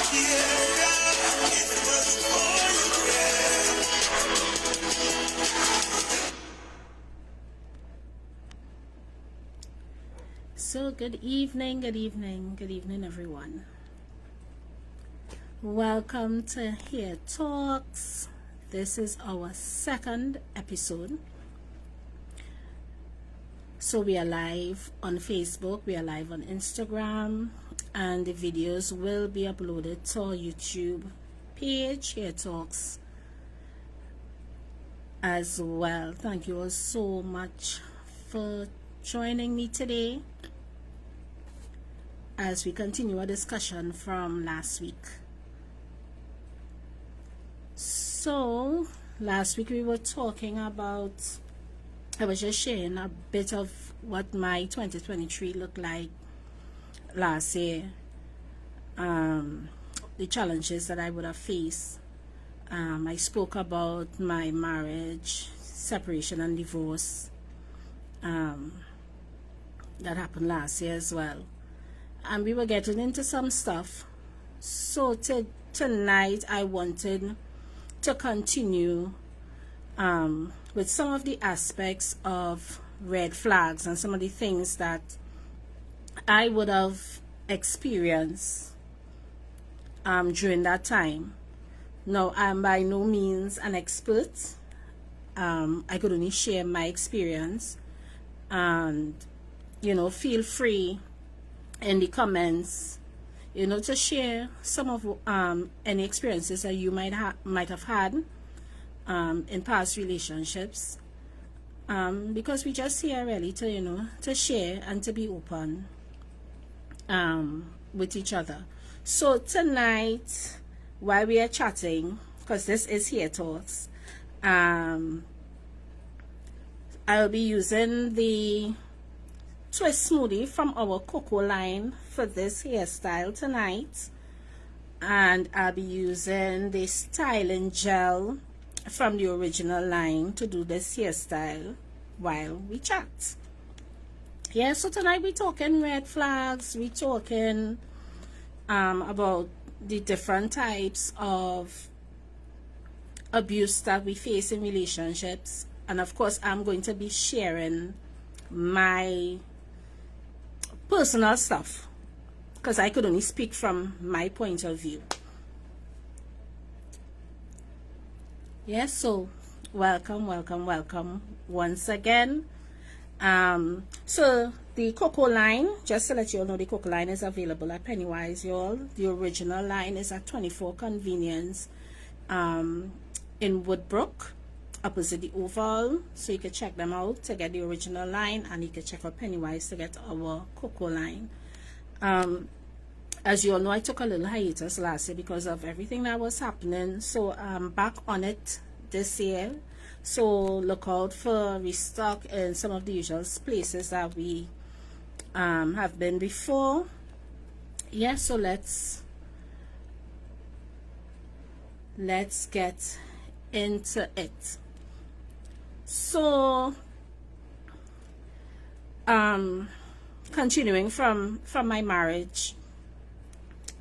So good evening, everyone. Welcome to Here Talks. This is our second episode. So we are live on Facebook, we are live on Instagram, and the videos will be uploaded to our YouTube page, Here Talks, as well. Thank you all so much for joining me today as we continue our discussion from last week. So last week we were talking about, I was just sharing a bit of what my 2023 looked like last year, the challenges that I would have faced. I spoke about my marriage, separation and divorce that happened last year as well. And we were getting into some stuff. So tonight I wanted to continue with some of the aspects of red flags and some of the things that I would have experienced during that time. Now, I'm by no means an expert. I could only share my experience, and feel free in the comments to share some of any experiences that you might have had in past relationships, because we just here really to share and to be open with each other. So tonight, while we are chatting, because this is Here Talks, I'll be using the twist smoothie from our Cocoa line for this hairstyle tonight, and I'll be using the styling gel from the original line to do this hairstyle while we chat. Yeah, so tonight we're talking red flags, we're talking about the different types of abuse that we face in relationships, and of course I'm going to be sharing my personal stuff because I could only speak from my point of view. Yes, so welcome once again. So the Cocoa line, just to let you all know, the Cocoa line is available at Pennywise, y'all. The original line is at 24 Convenience in Woodbrook, opposite the Oval. So you can check them out to get the original line, and you can check out Pennywise to get our Cocoa line. As you all know, I took a little hiatus last year because of everything that was happening, so I'm back on it this year. So look out for restock in some of the usual places that we have been before. Yeah, so let's get into it. So continuing from my marriage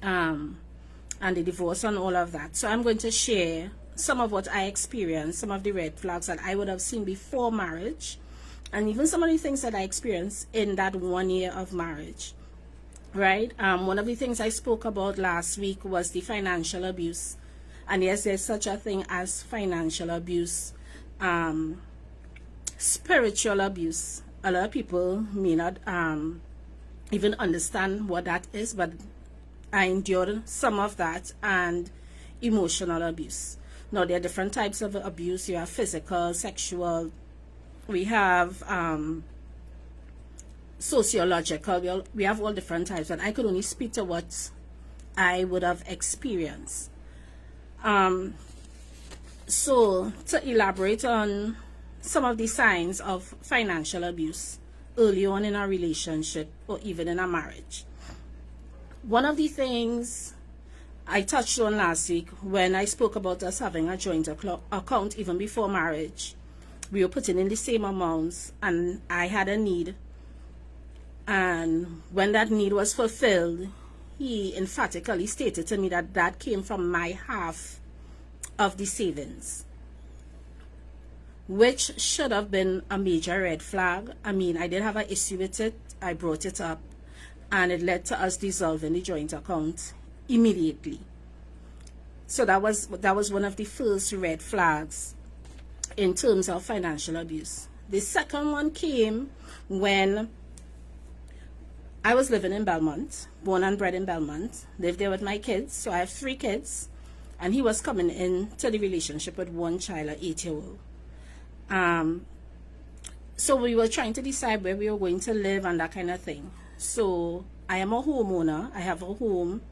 and the divorce and all of that, so I'm going to share some of what I experienced, some of the red flags that I would have seen before marriage, and even some of the things that I experienced in that 1 year of marriage, right? One of the things I spoke about last week was the financial abuse. And yes, there's such a thing as financial abuse. Spiritual abuse, a lot of people may not even understand what that is, but I endured some of that. And emotional abuse. Now, there are different types of abuse. You have physical, sexual, we have sociological, we have all different types, and I could only speak to what I would have experienced. So to elaborate on some of the signs of financial abuse early on in a relationship or even in a marriage. One of the things I touched on last week when I spoke about us having a joint account even before marriage, we were putting in the same amounts, and I had a need, and when that need was fulfilled, he emphatically stated to me that that came from my half of the savings, which should have been a major red flag. I mean, I did have an issue with it. I brought it up, and it led to us dissolving the joint account immediately. So that was one of the first red flags in terms of financial abuse. The second one came when I was living in Belmont, born and bred in Belmont, lived there with my kids. So I have 3 kids, and he was coming into the relationship with one child, an 8-year-old. So we were trying to decide where we were going to live and that kind of thing. So I am a homeowner. I have a home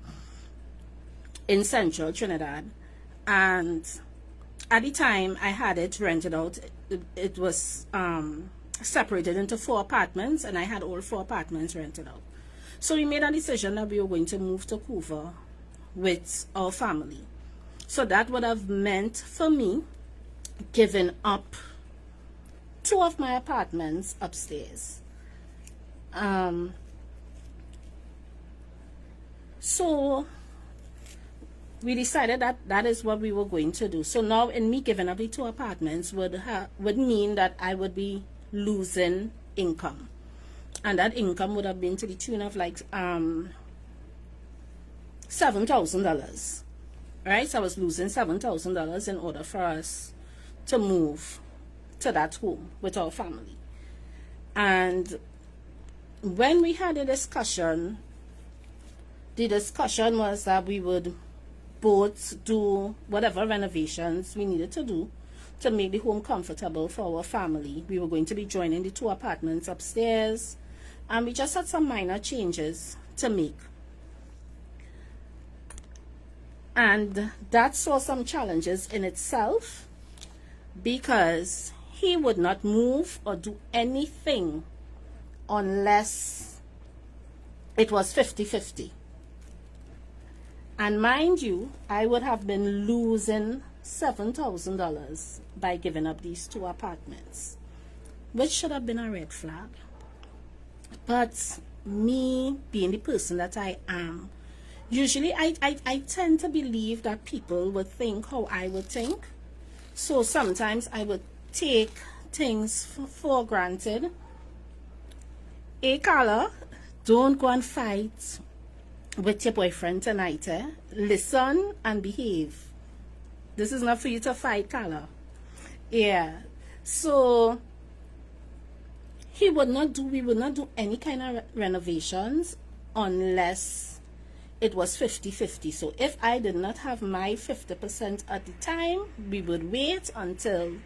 in central Trinidad, and at the time I had it rented out. It was separated into 4 apartments, and I had all 4 apartments rented out. So we made a decision that we were going to move to Couva with our family. So that would have meant for me giving up 2 of my apartments upstairs. So we decided that that is what we were going to do. So now, in me giving up the 2 apartments would mean that I would be losing income, and that income would have been to the tune of like $7,000, right? So I was losing $7,000 in order for us to move to that home with our family. And when we had a discussion, the discussion was that we would both do whatever renovations we needed to do to make the home comfortable for our family. We were going to be joining the 2 apartments upstairs, and we just had some minor changes to make. And that saw some challenges in itself, because he would not move or do anything unless it was 50-50. And mind you, I would have been losing $7,000 by giving up these 2 apartments, which should have been a red flag. But me being the person that I am, usually I tend to believe that people would think how I would think. So sometimes I would take things for granted. Hey Carla, don't go and fight with your boyfriend tonight, eh? Listen and behave. This is not for you to fight, Carla. Yeah. So we would not do any kind of renovations unless it was 50-50. So if I did not have my 50% at the time, we would wait until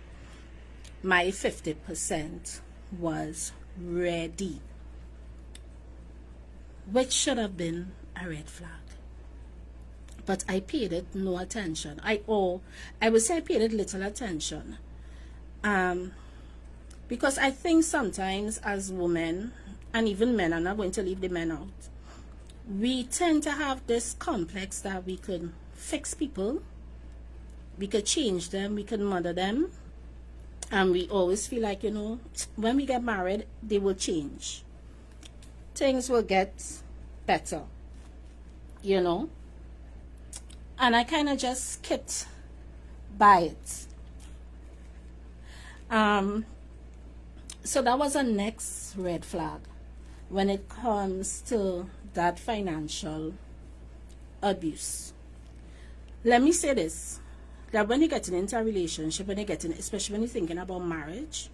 my 50% was ready, which should have been a red flag. But I paid it no attention. I would say I paid it little attention. Because I think sometimes as women, and even men, I'm not going to leave the men out, we tend to have this complex that we could fix people, we could change them, we could mother them, and we always feel like, you know, when we get married, they will change. Things will get better, you know. And I kind of just skipped by it. So that was a next red flag when it comes to that financial abuse. Let me say this, that when you're getting into a relationship, especially when you're thinking about marriage,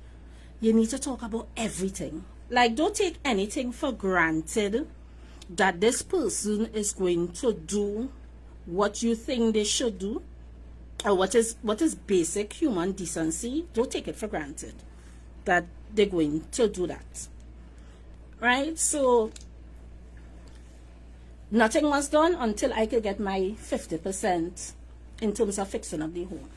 you need to talk about everything. Like, don't take anything for granted that this person is going to do what you think they should do, or what is basic human decency. Don't take it for granted that they're going to do that, right? So nothing was done until I could get my 50% in terms of fixing up the home.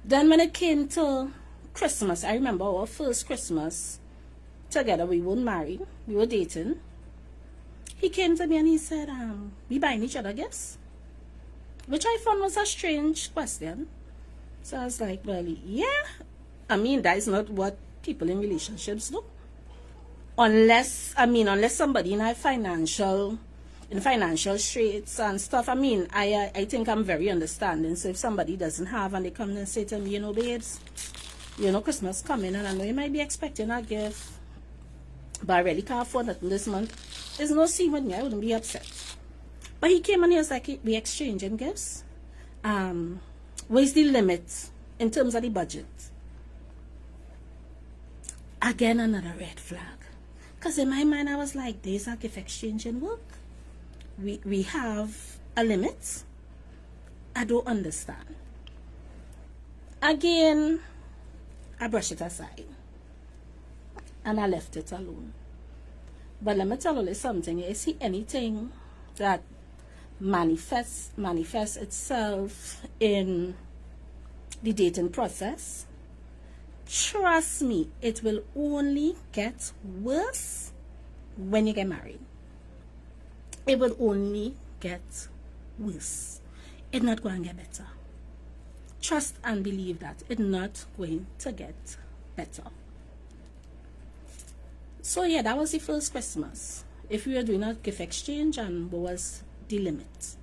Then when it came to Christmas, I remember our first Christmas together. We weren't married, we were dating. He came to me and he said, we buying each other gifts? Which I found was a strange question. So I was like, well, yeah. I mean, that is not what people in relationships do. unless somebody in financial straits and stuff. I think I'm very understanding. So if somebody doesn't have and they come and say to me, you know, babes, you know, Christmas coming and I know you might be expecting a gift, but I really can't afford nothing this month, there's no scene with me. I wouldn't be upset. But he came and he was like, we exchanging gifts. Where's the limit in terms of the budget? Again, another red flag. Because in my mind, I was like, there's a gift exchanging work. We have a limit. I don't understand. Again, I brushed it aside. And I left it alone. But let me tell you something. You see, anything that manifests itself in the dating process, trust me, it will only get worse when you get married. It will only get worse. It's not going to get better. Trust and believe that it's not going to get better. So yeah, that was the first Christmas. If we were doing a gift exchange, and what was the limit?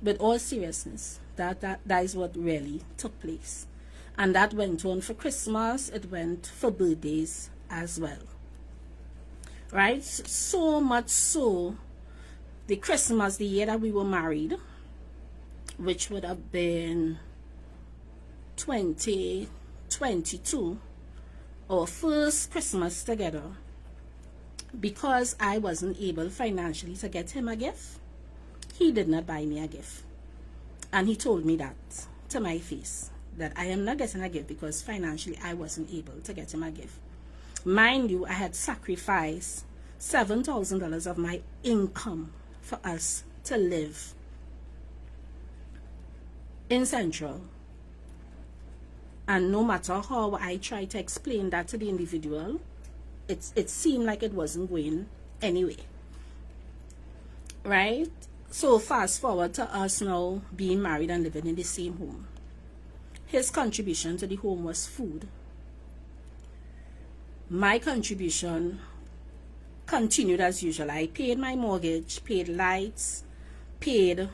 With all seriousness, that is what really took place. And that went on for Christmas, it went for birthdays as well. Right? So much so, the Christmas, the year that we were married, which would have been 2022, our first Christmas together, because I wasn't able financially to get him a gift, he did not buy me a gift. And he told me that to my face, that I am not getting a gift because financially I wasn't able to get him a gift. Mind you, I had sacrificed $7,000 of my income for us to live in Central. And no matter how I tried to explain that to the individual, it seemed like it wasn't going anyway. Right? So fast forward to us now being married and living in the same home. His contribution to the home was food. My contribution continued as usual. I paid my mortgage, paid lights, paid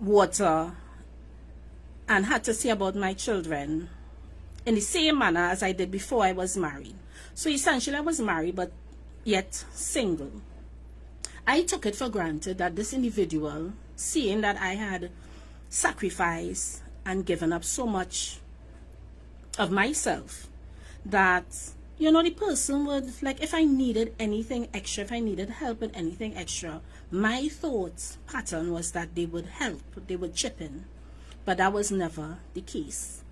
water, and had to see about my children in the same manner as I did before I was married. So essentially I was married but yet single. I took it for granted that this individual, seeing that I had sacrificed and given up so much of myself, that, you know, the person would, like, if I needed anything extra, if I needed help with anything extra, my thought pattern was that they would help, they would chip in. But that was never the case.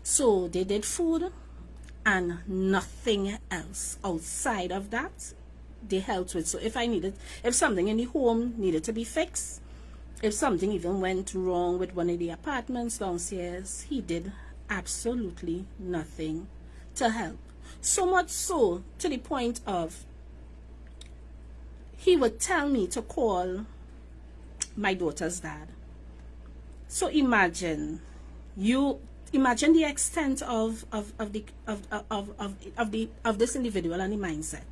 So they did food and nothing else outside of that they helped with. So if something in the home needed to be fixed, if something even went wrong with one of the apartments downstairs, he did absolutely nothing to help. So much so to the point of he would tell me to call my daughter's dad. So imagine the extent of this individual and the mindset.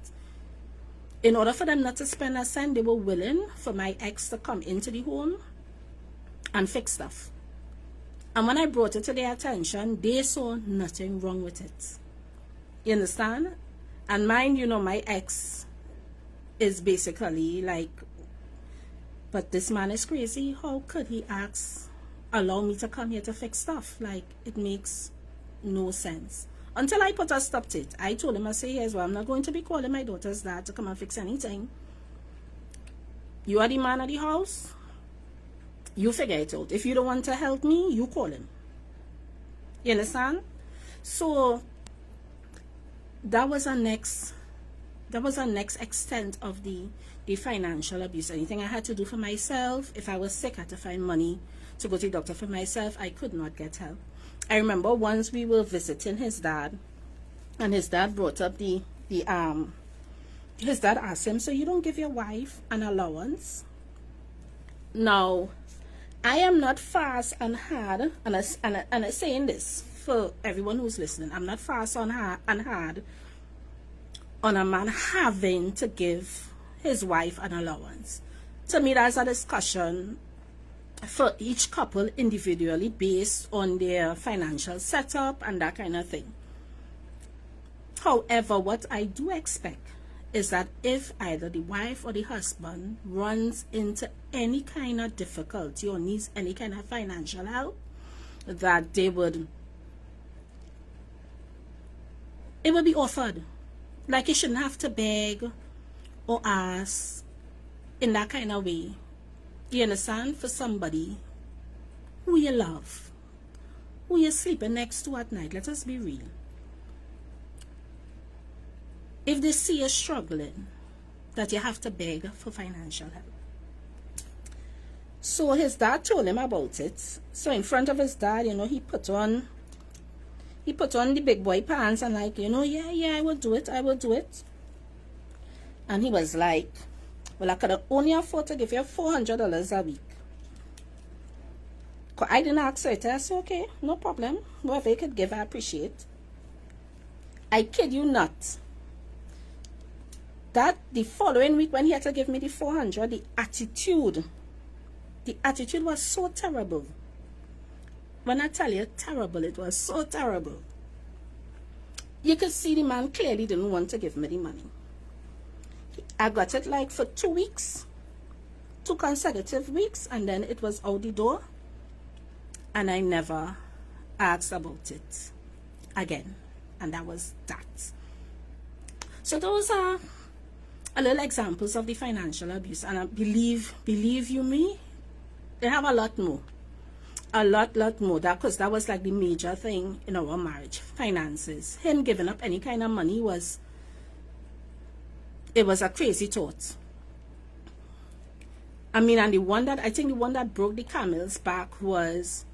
In order for them not to spend a cent, they were willing for my ex to come into the home and fix stuff. And when I brought it to their attention, they saw nothing wrong with it. You understand? And mind you, know, my ex is basically like, but this man is crazy. How could he allow me to come here to fix stuff? Like, it makes no sense. Until I put a stop to it. I told him, I say, here's why I'm not going to be calling my daughter's dad to come and fix anything. You are the man of the house. You figure it out. If you don't want to help me, you call him. You understand? So that was a next extent of the financial abuse. Anything I had to do for myself, if I was sick, I had to find money to go to the doctor for myself. I could not get help. I remember once we were visiting his dad, and his dad brought up his dad asked him, so you don't give your wife an allowance? Now, I am not fast and hard, and I'm saying this for everyone who's listening, I'm not fast and hard on a man having to give his wife an allowance. To me, that's a discussion for each couple individually based on their financial setup and that kind of thing. However, what I do expect is that if either the wife or the husband runs into any kind of difficulty or needs any kind of financial help, that it would be offered. Like, you shouldn't have to beg or ask in that kind of way. You understand? For somebody who you love, who you're sleeping next to at night. Let us be real. If they see you struggling, that you have to beg for financial help. So his dad told him about it. So in front of his dad, he put on the big boy pants and like, yeah, I will do it. And he was like, well, I could only afford to give you $400 a week. I didn't ask her. I said, okay, no problem. Whatever you could give, I appreciate. I kid you not. That the following week when he had to give me the 400, the attitude was so terrible. When I tell you terrible, it was so terrible. You could see the man clearly didn't want to give me the money. I got it like for 2 weeks, 2 consecutive weeks, and then it was out the door. And I never asked about it again. And that was that. So those are a little examples of the financial abuse. And I believe you me, they have a lot more. A lot more. Because that was like the major thing in our marriage. Finances. Him giving up any kind of money was a crazy thought. I mean, and the one that broke the camel's back was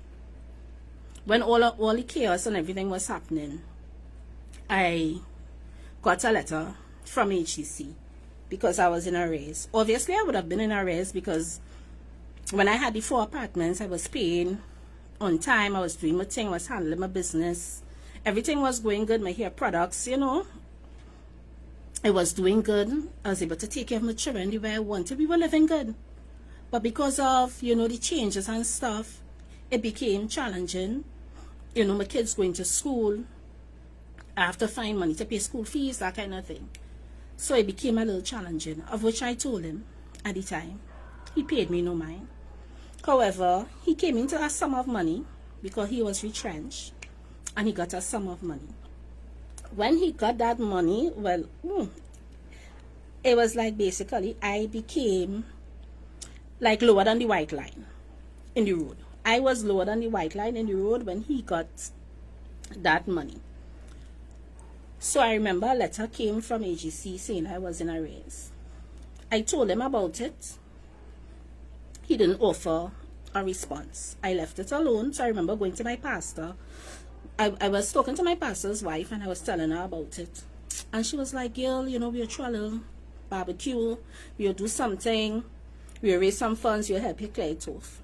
when all the chaos and everything was happening. I got a letter from HCC because I was in arrears. Obviously, I would have been in arrears because when I had the 4 apartments, I was paying on time. I was doing my thing. I was handling my business. Everything was going good. My hair products, it was doing good. I was able to take care of my children the way I wanted. We were living good. But because of, the changes and stuff, it became challenging. My kids going to school. I have to find money to pay school fees, that kind of thing. So it became a little challenging, of which I told him at the time. He paid me no mind. However, he came into a sum of money because he was retrenched, and he got a sum of money. When he got that money, well, it was like basically I became like lower than the white line in the road. I was lower than the white line in the road when he got that money. So I remember a letter came from AGC saying I was in arrears. I told him about it. He didn't offer a response. I left it alone. So I remember going to my pastor. I was talking to my pastor's wife and I was telling her about it. And she was like, girl, we'll throw a little barbecue. We'll do something. We'll raise some funds. We'll help you clear it off.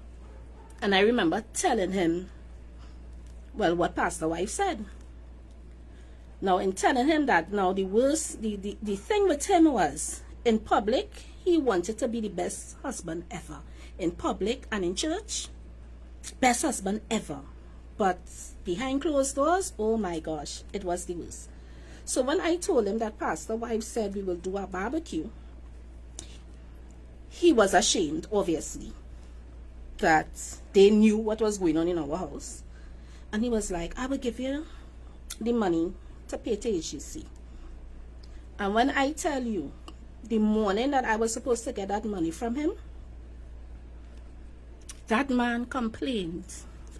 And I remember telling him, well, what pastor wife said. Now, in telling him that, now the thing with him was, in public, he wanted to be the best husband ever. In public and in church, best husband ever. But behind closed doors, oh my gosh, it was the worst. So when I told him that pastor wife said we will do a barbecue, he was ashamed, obviously, that they knew what was going on in our house. And he was like, I will give you the money to pay to HCC. And when I tell you, the morning that I was supposed to get that money from him, that man complained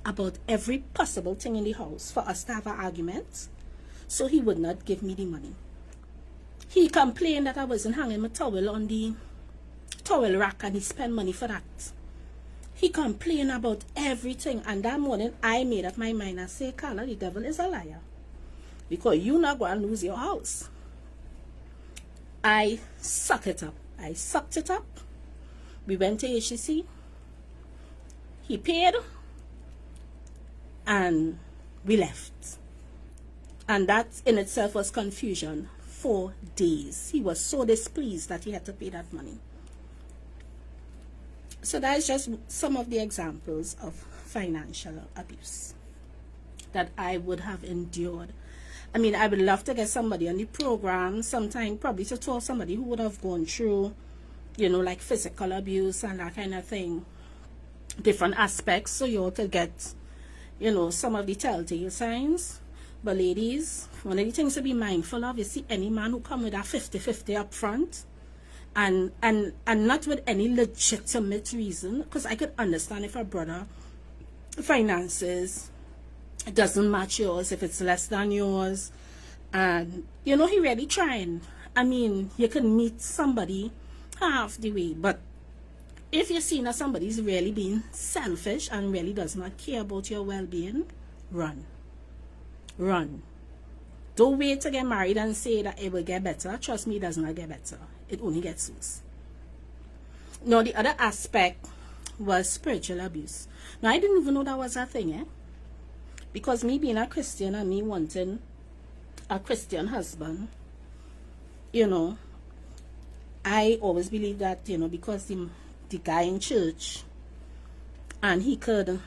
about every possible thing in the house for us to have an argument, so he would not give me the money. He complained that I wasn't hanging my towel on the towel rack and he spent money for that. He complained about everything, and that morning I made up my mind and said, Carla, the devil is a liar, because you're not going to lose your house. I sucked it up. We went to HCC. He paid. And we left. And that in itself was confusion 4 days. He was so displeased that he had to pay that money. So that is just some of the examples of financial abuse that I would have endured. I mean, I would love to get somebody on the program sometime, probably to talk somebody who would have gone through, you know, like physical abuse and that kind of thing, different aspects, so you all could get, you know, some of the telltale signs. But ladies, one of the things to be mindful of is, see any man who come with a 50-50 up front, and not with any legitimate reason, because I could understand if a brother finances doesn't match yours, if it's less than yours, and you know he really trying. I mean, you can meet somebody half the way, but if you're seeing that somebody's really being selfish and really does not care about your well-being, run. Don't wait to get married and say that it will get better. Trust me, it does not get better. It only gets worse. Now, the other aspect was spiritual abuse. Now, I didn't even know that was a thing, because me being a Christian and me wanting a Christian husband, you know, I always believed that, you know, because the guy in church, and he could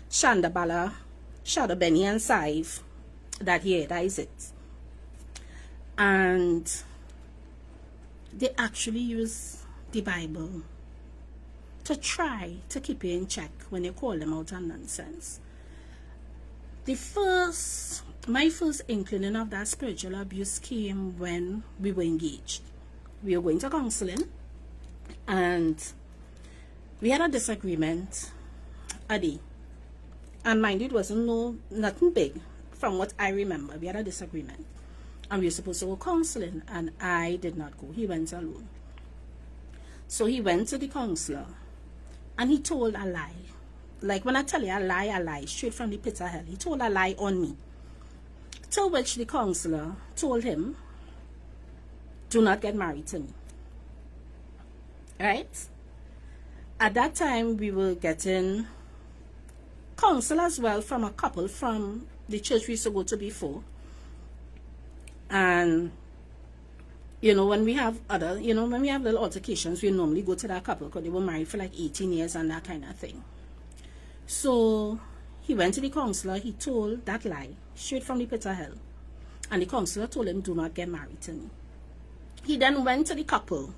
Shandabala, Shadow Benny and Saiv, that is it. And they actually use the Bible to try to keep you in check when you call them out on nonsense. My first inkling of that spiritual abuse came when we were engaged. We were going to counseling, and we had a disagreement a day. And mind you, it wasn't nothing big. From what I remember, we had a disagreement, and we were supposed to go counseling, and I did not go. He went alone. So he went to the counselor, and he told a lie. Like when I tell you a lie, straight from the pit of hell. He told a lie on me. To which the counselor told him, do not get married to me. Right? At that time, we were getting counsel as well from a couple from the church we used to go to before. And you know, when we have little altercations, we normally go to that couple because they were married for like 18 years and that kind of thing. So he went to the counselor. He told that lie straight from the pit of hell, and the counselor told him, do not get married to me. He then went to the couple,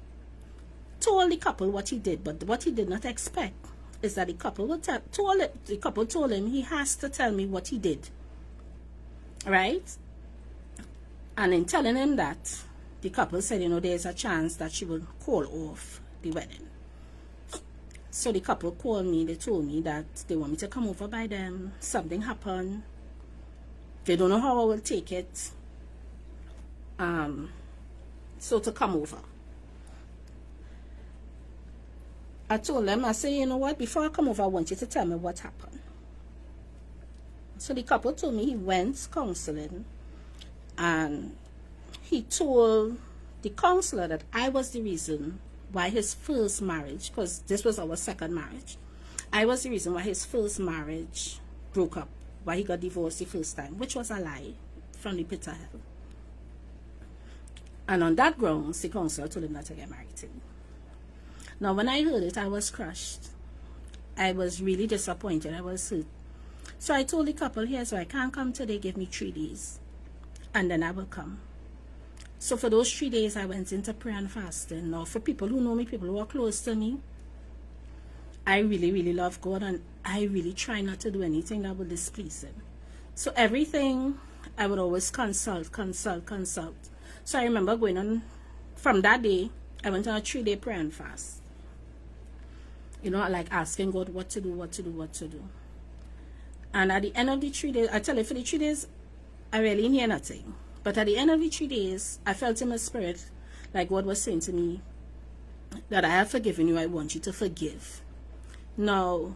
told the couple what he did, but what he did not expect is that the couple told him he has to tell me what he did. Right? And in telling him that, the couple said, you know, there's a chance that she will call off the wedding. So the couple called me. They told me that they want me to come over by them. Something happened. They don't know how I will take it. So to come over. I told them, I said, you know what, before I come over, I want you to tell me what happened. So the couple told me he went counseling, and he told the counselor that I was the reason why his first marriage, because this was our second marriage, I was the reason why his first marriage broke up, why he got divorced the first time, which was a lie from the pit of hell. And on that grounds, the counselor told him not to get married to me. Now, when I heard it, I was crushed. I was really disappointed. I was hurt. So I told the couple, here, so I can't come today, give me 3 days, and then I will come. So for those 3 days, I went into prayer and fasting. Now, for people who know me, people who are close to me, I really, really love God, and I really try not to do anything that would displease Him. So everything, I would always consult. So I remember going on, from that day, I went on a 3-day prayer and fast. You know, like asking God what to do. And at the end of the 3 days, I tell you, for the 3 days, I really didn't hear nothing. But at the end of the 3 days, I felt in my spirit, like God was saying to me, that I have forgiven you, I want you to forgive. Now,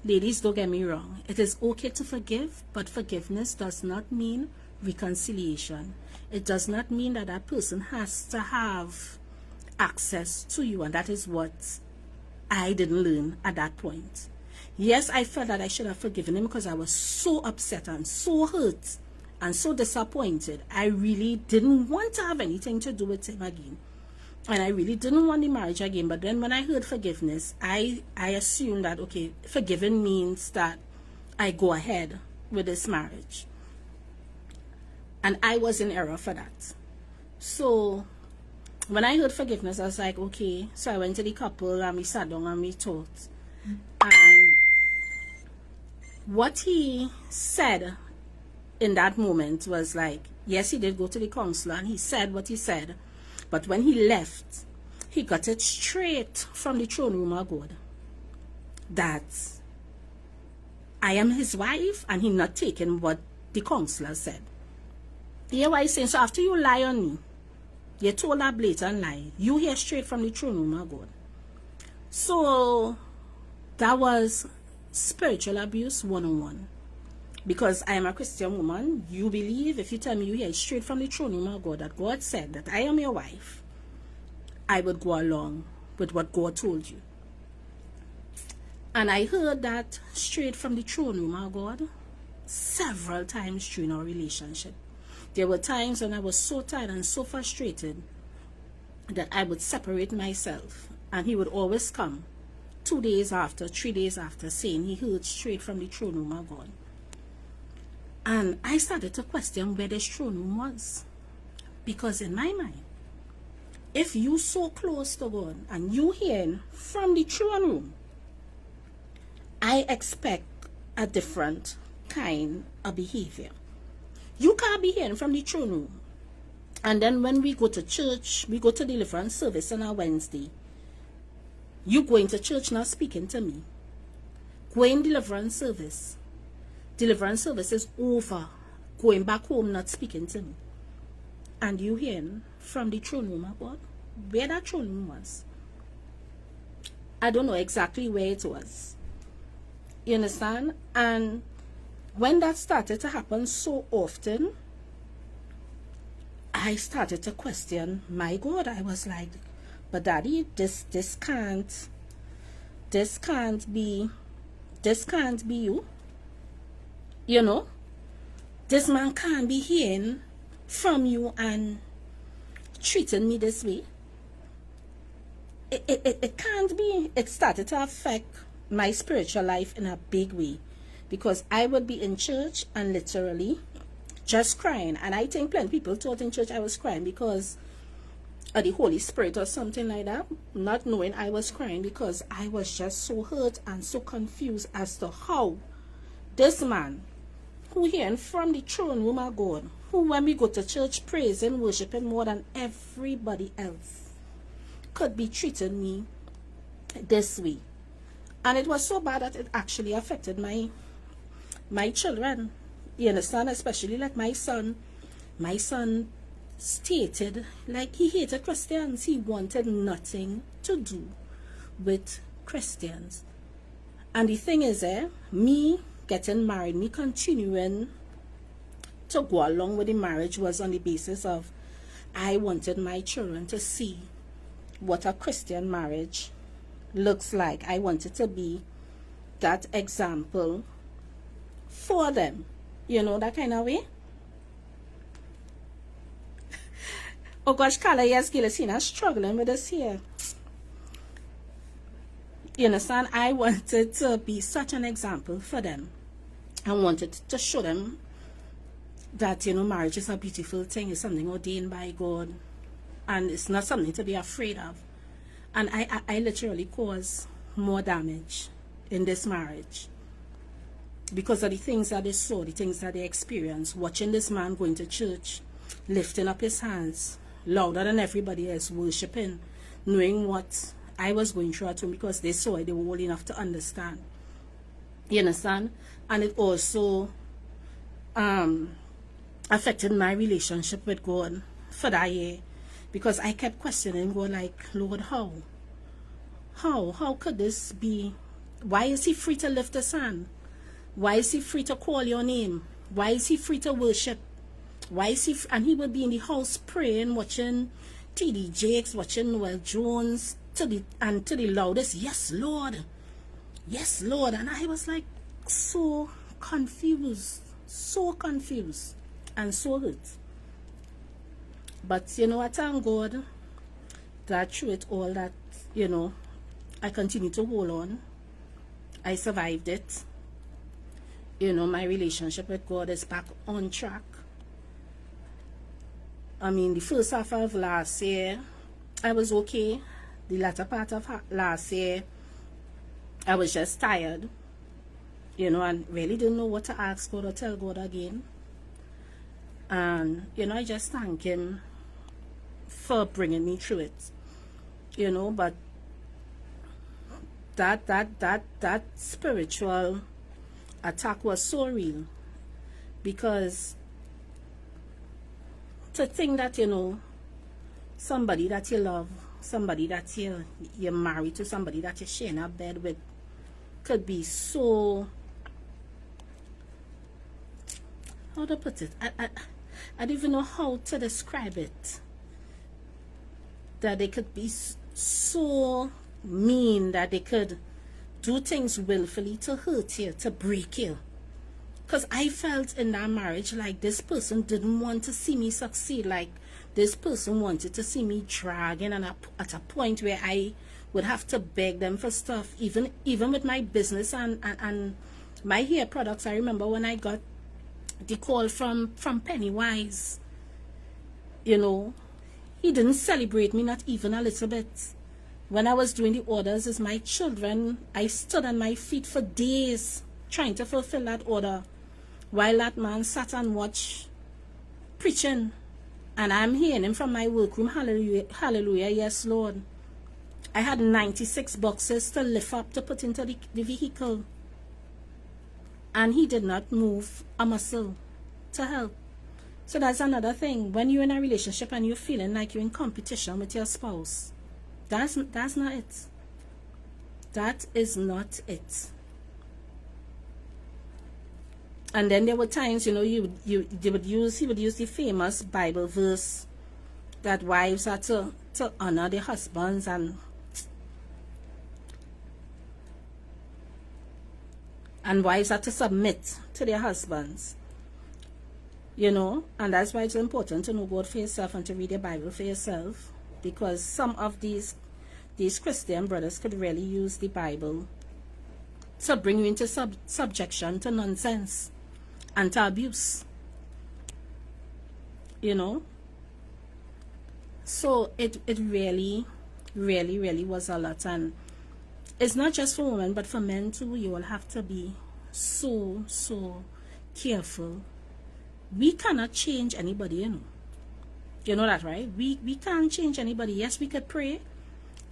ladies, don't get me wrong. It is okay to forgive, but forgiveness does not mean reconciliation. It does not mean that that person has to have access to you, and that is what I didn't learn at that point. Yes, I felt that I should have forgiven him because I was so upset and so hurt and so disappointed. I really didn't want to have anything to do with him again. And I really didn't want the marriage again. But then when I heard forgiveness, I assumed that, okay, forgiving means that I go ahead with this marriage. And I was in error for that. So when I heard forgiveness, I was like, okay. So I went to the couple and we sat down and we talked. And what he said in that moment was like, yes, he did go to the counselor and he said what he said. But when he left, he got it straight from the throne room of God that I am his wife and he not taking what the counselor said. You hear what he's saying? So after you lie on me, you told a blatant lie, you hear straight from the throne room of God. So that was spiritual abuse 101. Because I am a Christian woman, you believe, if you tell me you hear straight from the throne room of God that God said that I am your wife, I would go along with what God told you. And I heard that straight from the throne room of God several times during our relationship. There were times when I was so tired and so frustrated that I would separate myself, and he would always come 2 days after, 3 days after, saying he heard straight from the throne room of God. And I started to question where this throne room was. Because in my mind, if you so close to God and you hearing from the throne room, I expect a different kind of behavior. You can't be hearing from the throne room. And then when we go to church, we go to deliverance service on a Wednesday. You going to church not speaking to me. Going deliverance service. Deliverance service is over. Going back home not speaking to me. And you hearing from the throne room of God where that throne room was. I don't know exactly where it was. You understand? And when that started to happen so often, I started to question my God. I was like, but Daddy, this can't be you. You know, this man can't be hearing from you and treating me this way. It can't be. It started to affect my spiritual life in a big way, because I would be in church and literally just crying. And I think plenty of people thought in church I was crying because of the Holy Spirit or something like that, not knowing I was crying because I was just so hurt and so confused as to how this man, who hearing from the throne room of God, who when we go to church praising, worshiping more than everybody else, could be treating me this way. And it was so bad that it actually affected my children. You understand? Especially like my son. My son stated like he hated Christians. He wanted nothing to do with Christians. And the thing is, me getting married, me continuing to go along with the marriage was on the basis of I wanted my children to see what a Christian marriage looks like. I wanted to be that example for them. You know, that kind of way. Oh gosh, Carla, yes, Gilles, struggling with this here. You understand? I wanted to be such an example for them. I wanted to show them that, you know, marriage is a beautiful thing. It's something ordained by God. And it's not something to be afraid of. And I literally caused more damage in this marriage because of the things that they saw, the things that they experienced, watching this man going to church, lifting up his hands louder than everybody else, worshiping, knowing what I was going through at home, because they saw it, they were old enough to understand. You understand? And it also affected my relationship with God for that year, because I kept questioning God, like, Lord, how could this be? Why is he free to lift his hand? Why is he free to call your name? Why is he free to worship? Why is he and he would be in the house praying, watching T.D. Jakes, watching Noel Jones, to the loudest, yes, Lord. Yes, Lord. And I was like so confused. and so hurt. But you know, I thank God that through it all, that you know, I continue to hold on. I survived it. You know, my relationship with God is back on track. I mean, the first half of last year, I was okay. The latter part of last year, I was just tired. You know, and really didn't know what to ask God or tell God again. And, you know, I just thank Him for bringing me through it. You know, but that spiritual attack was so real, because to think that, you know, somebody that you love, somebody that you're married to, somebody that you're sharing a bed with, could be so, how to put it, I don't even know how to describe it, that they could be so mean, that they could do things willfully to hurt you, to break you. Because I felt in that marriage like this person didn't want to see me succeed. Like this person wanted to see me dragging, and at a point where I would have to beg them for stuff, even with my business and my hair products. I remember when I got the call from Pennywise, you know, he didn't celebrate me, not even a little bit. When I was doing the orders as my children, I stood on my feet for days trying to fulfill that order, while that man sat and watched preaching. And I'm hearing him from my workroom, hallelujah, hallelujah, yes, Lord. I had 96 boxes to lift up to put into the vehicle. And he did not move a muscle to help. So that's another thing. When you're in a relationship and you're feeling like you're in competition with your spouse, that's not it. That is not it. And then there were times, you know, he would use the famous Bible verse that wives are to honor their husbands, and wives are to submit to their husbands. You know, and that's why it's important to know God for yourself and to read the Bible for yourself, because some of these Christian brothers could really use the Bible to bring you into subjection to nonsense and to abuse. You know, so it really was a lot. And it's not just for women, but for men too. You will have to be so careful. We cannot change anybody, you know. You know that, right? We can't change anybody. Yes, we could pray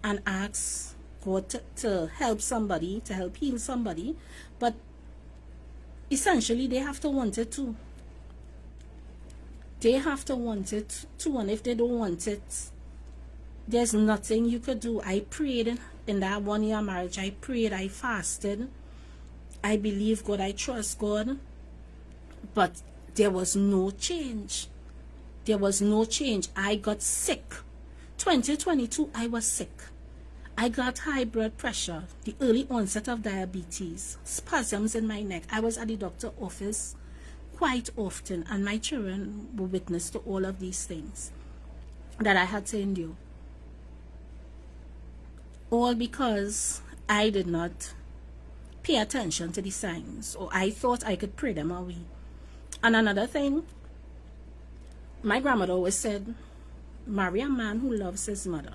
and ask God to help somebody, to help heal somebody, but essentially they have to want it too. They have to want it too, and if they don't want it, there's nothing you could do. I prayed in that 1 year marriage. I prayed, I fasted, I believe God, I trust God, but there was no change. There was no change. I got sick. 2022, I was sick. I got high blood pressure, the early onset of diabetes, spasms in my neck. I was at the doctor's office quite often, and my children were witness to all of these things that I had to endure. All because I did not pay attention to the signs, or I thought I could pray them away. And another thing, my grandmother always said, marry a man who loves his mother.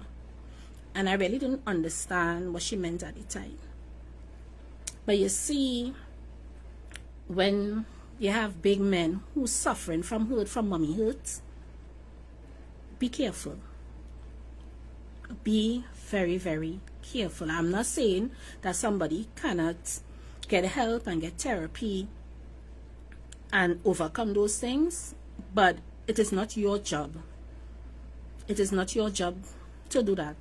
And I really didn't understand what she meant at the time. But you see, when you have big men who's suffering from hurt, from mommy hurt, be careful. Be very careful. I'm not saying that somebody cannot get help and get therapy and overcome those things, but it is not your job. It is not your job to do that.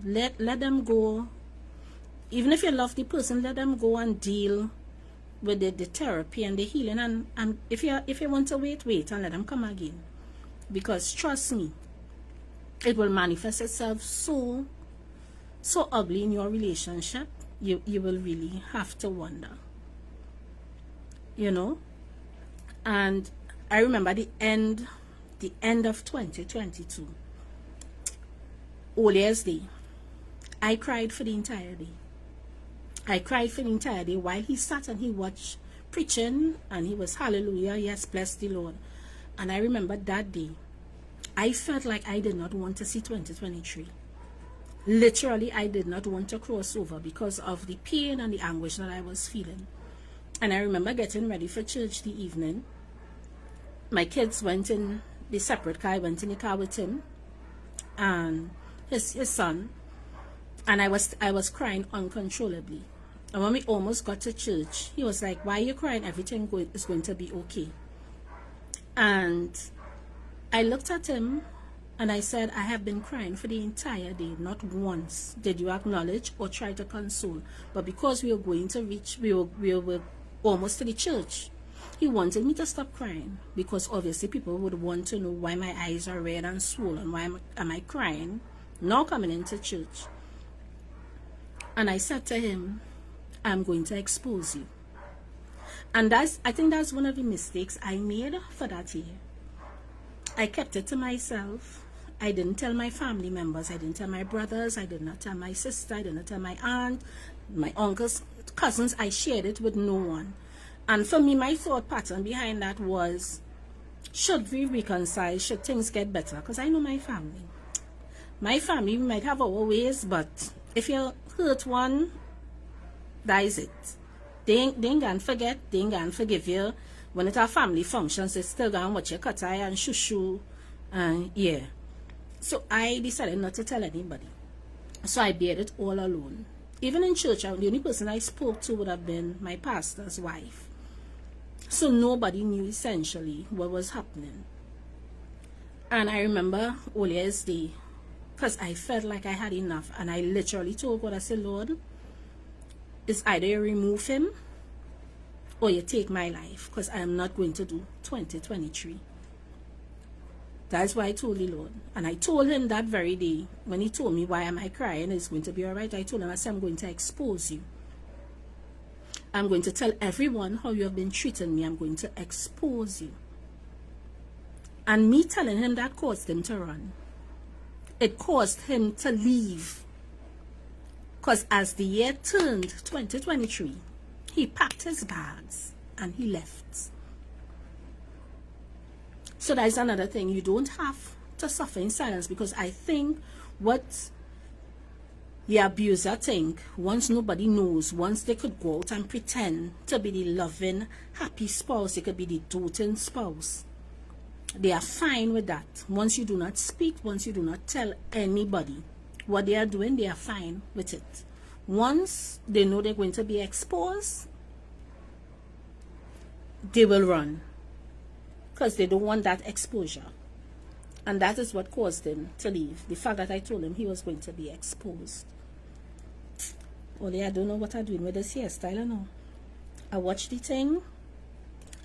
Let them go. Even if you love the person, let them go and deal with the therapy and the healing. And if you want to wait and let them come again. Because trust me, it will manifest itself so ugly in your relationship. You will really have to wonder. You know? And I remember the end of 2022, All Year's Day. I cried for the entire day. I cried for the entire day while he sat and he watched preaching, and he was hallelujah, yes, bless the Lord. And I remember that day, I felt like I did not want to see 2023. Literally, I did not want to cross over because of the pain and the anguish that I was feeling. And I remember getting ready for church the evening. My kids went in the separate car. I went in the car with him and his son. And I was crying uncontrollably. And when we almost got to church, he was like, "Why are you crying? Everything is going to be okay." And I looked at him and I said, "I have been crying for the entire day. Not once did you acknowledge or try to console. But because we were going to reach, we were almost to the church, he wanted me to stop crying, because obviously people would want to know why my eyes are red and swollen. Why am I crying now coming into church?" And I said to him, "I'm going to expose you." And I think that's one of the mistakes I made for that year. I kept it to myself. I didn't tell my family members. I didn't tell my brothers. I did not tell my sister. I did not tell my aunt, my uncles, cousins. I shared it with no one. And for me, my thought pattern behind that was, should we reconcile? Should things get better? Because I know my family. My family, we might have our ways, but if you hurt one, that is it. They ain't gonna forget, they ain't gonna forgive you. When it's a family functions, they still gonna watch your cut eye and shoo, and yeah. So I decided not to tell anybody. So I bear it all alone. Even in church, the only person I spoke to would have been my pastor's wife. So nobody knew essentially what was happening. And I remember All Year's Day, because I felt like I had enough, and I literally told God, I said, "Lord, it's either you remove him or you take my life, because I am not going to do 2023. That's why I told the Lord. And I told him that very day, when he told me, "Why am I crying? It's going to be all right." I told him, I said, "I'm going to expose you. I'm going to tell everyone how you have been treating me. I'm going to expose you." And me telling him that caused him to run. It caused him to leave. Because as the year turned 2023, he packed his bags and he left. So that is another thing. You don't have to suffer in silence, because I think what the abuser think, once nobody knows, once they could go out and pretend to be the loving, happy spouse, they could be the doting spouse, they are fine with that. Once you do not speak, once you do not tell anybody what they are doing, they are fine with it. Once they know they're going to be exposed, they will run, because they don't want that exposure. And that is what caused him to leave. The fact that I told him he was going to be exposed. Only I don't know what I'm doing with this hairstyle now. I watched the thing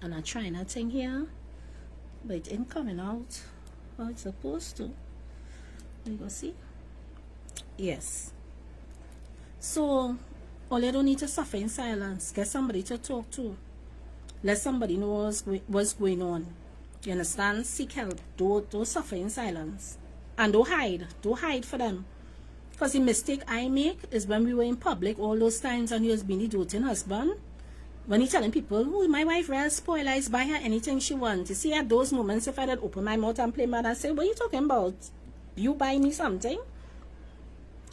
and I'm trying a thing here, but it ain't coming out how it's supposed to. You go see? Yes. So all you don't need to suffer in silence. Get somebody to talk to. Let somebody know what's going on. You understand? Seek help. Don't suffer in silence. And don't hide. Don't hide for them. Because the mistake I make is when we were in public all those times and he was being the doting husband. When he telling people, "Oh, my wife real spoilers, buy her anything she wants." You see, at those moments, if I did open my mouth and play mad and say, "What are you talking about? You buy me something?"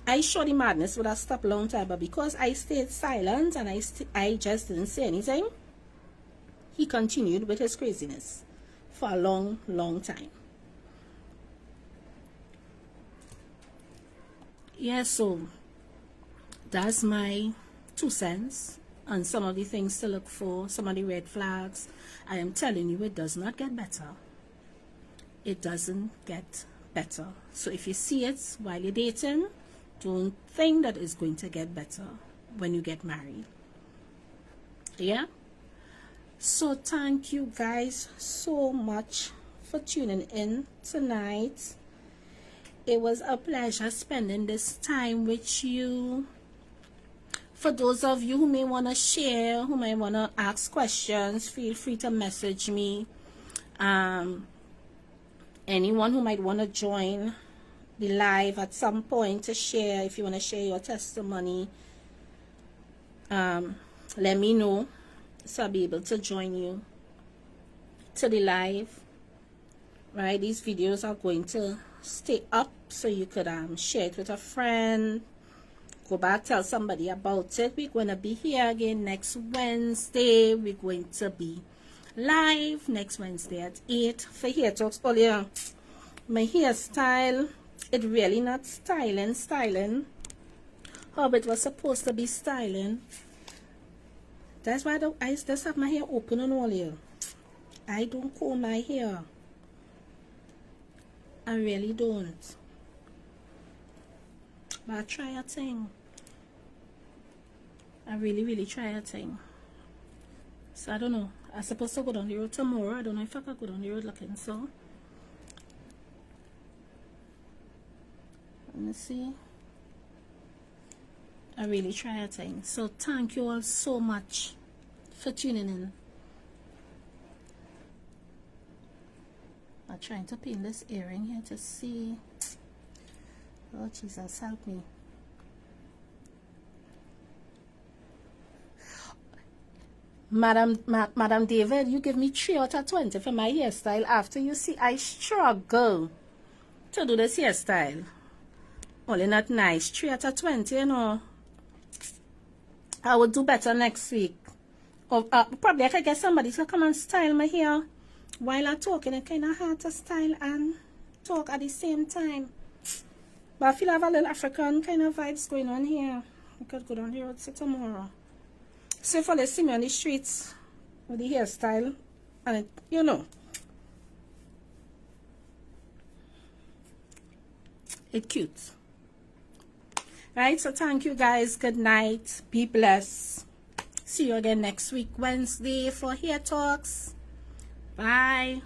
I sure the madness would have stopped a long time. But because I stayed silent and I just didn't say anything, he continued with his craziness for a long, long time. Yeah, so that's my 2 cents on some of the things to look for, some of the red flags. I am telling you, it does not get better. It doesn't get better. So if you see it while you're dating, don't think that it's going to get better when you get married. Yeah? So thank you guys so much for tuning in tonight. It was a pleasure spending this time with you. For those of you who may want to share, who may want to ask questions, feel free to message me. Anyone who might want to join the live at some point to share, if you want to share your testimony, let me know so I'll be able to join you to the live. Right, these videos are going to stay up so you could share it with a friend, go back, tell somebody about it. We're going to be here again next Wednesday. We're going to be live next Wednesday at 8 for Hair Talks. Earlier, my hairstyle, it really not styling how it was supposed to be styling. That's why I just have my hair open and all here. I don't comb my hair. I really don't. But I try a thing. I really try a thing. So I don't know. I'm supposed to go down the road tomorrow. I don't know if I can go down the road looking so. Let me see. I really try a thing. So thank you all so much for tuning in. I'm trying to pin this earring here to see. Oh Jesus, help me. Madam David, you give me 3 out of 20 for my hairstyle after you see I struggle to do this hairstyle. Only not nice. 3 out of 20, you know. I will do better next week. Or probably I could get somebody to come and style my hair while I'm talking. It's kind of hard to style and talk at the same time. But I feel I have a little African kind of vibes going on here. I could go down the road tomorrow. So if you see me on the streets with the hairstyle, and it, you know, it's cute. Right, so thank you guys. Good night. Be blessed. See you again next week, Wednesday, for Hair Talks. Bye.